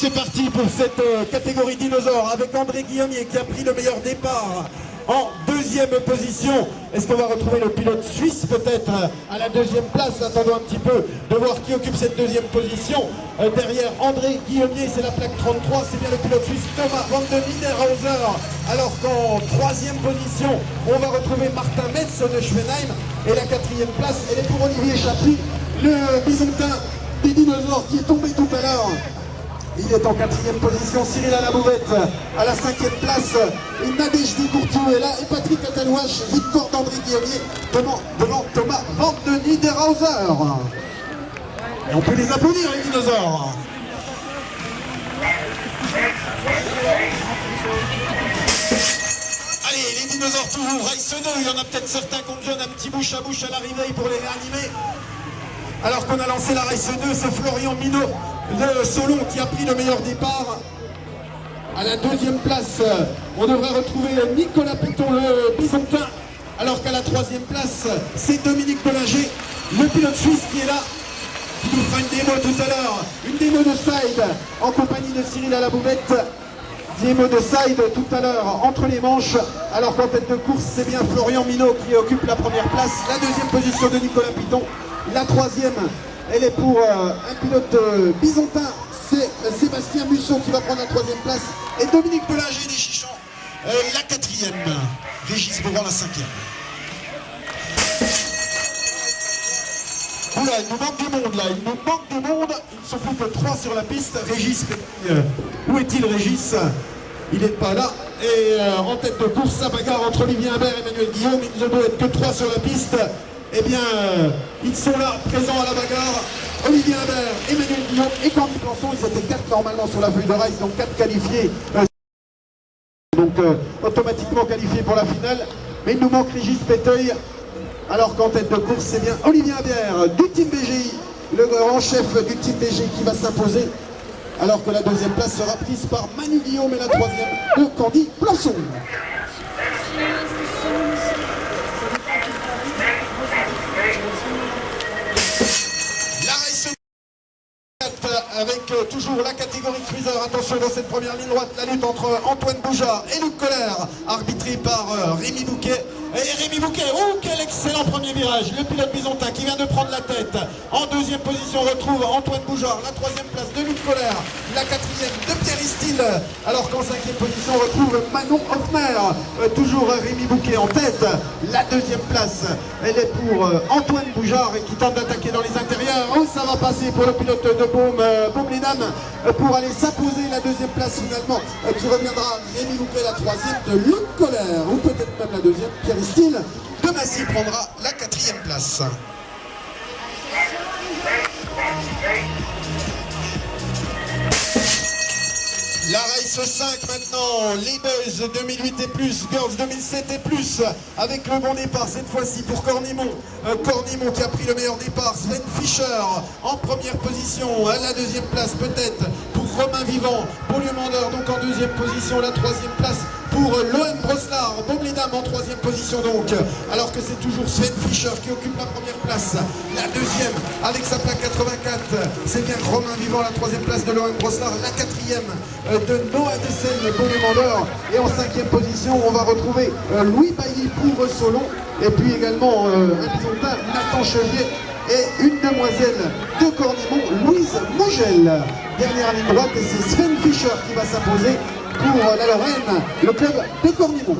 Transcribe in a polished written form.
C'est parti pour cette catégorie dinosaure avec André Guillaumier qui a pris le meilleur départ en deuxième position. Est-ce qu'on va retrouver le pilote suisse peut-être à la deuxième place? Attendons un petit peu de voir qui occupe cette deuxième position. Derrière André Guillaumier, c'est la plaque 33, c'est bien le pilote suisse Thomas van de Niederhauser. Alors qu'en troisième position, on va retrouver Martin Metz de Schwenheim. Et la quatrième place, elle est pour Olivier Chapuis, le bisontin des dinosaures qui est tombé tout à l'heure. Il est en quatrième position, Cyril Alabouvette à la cinquième place, Nadège Descourtoux est là, et Patrick Atalouache, victoire d'André Guillaumier devant Thomas van de Niederhauser. Et on peut les applaudir les dinosaures. Allez, les dinosaures toujours, Race 2, il y en a peut-être certains qui ont besoin d'un petit bouche à bouche à l'arrivée pour les réanimer. Alors qu'on a lancé la Race 2, c'est Florian Minot de Solon qui a pris le meilleur départ. À la deuxième place, on devrait retrouver Nicolas Péton, le bisontin. Alors qu'à la troisième place, c'est Dominique Bollinger, le pilote suisse qui est là, qui nous fera une démo tout à l'heure. Une démo de side en compagnie de Cyril Alabouvette. Démo de side tout à l'heure entre les manches. Alors qu'en tête de course, c'est bien Florian Minot qui occupe la première place. La deuxième position de Nicolas Péton. La troisième, elle est pour un pilote bisontin, c'est Sébastien Musso qui va prendre la troisième place. Et Dominique Bollinger des Chichons, la quatrième. Régis Beaugrand la cinquième. Oula, il nous manque du monde là, il nous manque du monde. Ils ne sont plus que 3 sur la piste. Régis, où est-il Régis? Il n'est pas là. Et en tête de course, sa bagarre entre Olivier Imbert et Emmanuel Guillaume. Il ne doit être que 3 sur la piste. Eh bien, ils sont là, présents à la bagarre. Olivier Imbert, Emmanuel Guillaume et Candy Plançon. Ils étaient 4 normalement sur la feuille de race, donc 4 qualifiés. Donc automatiquement qualifiés pour la finale. Mais il nous manque Régis Péteuil. Alors qu'en tête de course, c'est bien Olivier Imbert du team BGI, le grand chef du team BGI qui va s'imposer. Alors que la deuxième place sera prise par Manu Guillaume et la troisième de Candy Plançon. Avec toujours la catégorie cruiser. Attention dans cette première ligne droite, la lutte entre Antoine Boujard et Luc Colère, arbitré par Rémi Bouquet. Et Rémi Bouquet, oh quel excellent premier virage, le pilote bisontin qui vient de prendre la tête. En deuxième position, on retrouve Antoine Boujard, la troisième place de Luc Colère, la quatrième de Pierre Istil, alors qu'en cinquième position, on retrouve Manon Hoffner, toujours Rémi Bouquet en tête. La deuxième place, elle est pour Antoine Boujard qui tente d'attaquer dans les intérieurs. Oh, ça va passer pour le pilote de Baume-les-Dames pour aller s'imposer la deuxième place finalement, qui reviendra Rémi Bouquet, la troisième de Luc Colère, ou peut-être même la deuxième, Pierre Istil de Massy prendra la quatrième place. La Race 5 maintenant, les Boys 2008 et plus, Girls 2007 et plus, avec le bon départ cette fois-ci pour Cornimont. Cornimont qui a pris le meilleur départ, Sven Fischer en première position, à la deuxième place peut-être pour Romain Vivant, Beaulieu-Mandeur donc en deuxième position, la troisième place pour Lohan Broslard, Baume-les-Dames en troisième position donc, alors que c'est toujours Sven Fischer qui occupe la première place. La deuxième avec sa plaque 84, c'est bien Romain Vivant, la troisième place de Lohan Broslard, la quatrième de Noah Dessel, Beaulieu-Mandeur, et en cinquième position on va retrouver Louis Bailly pour Solon, et puis également un bisontin, Nathan Chevier, et une demoiselle de Cornimont, Louise Mougel. Dernière ligne droite, et c'est Sven Fischer qui va s'imposer pour la Lorraine, le club de Cornimont.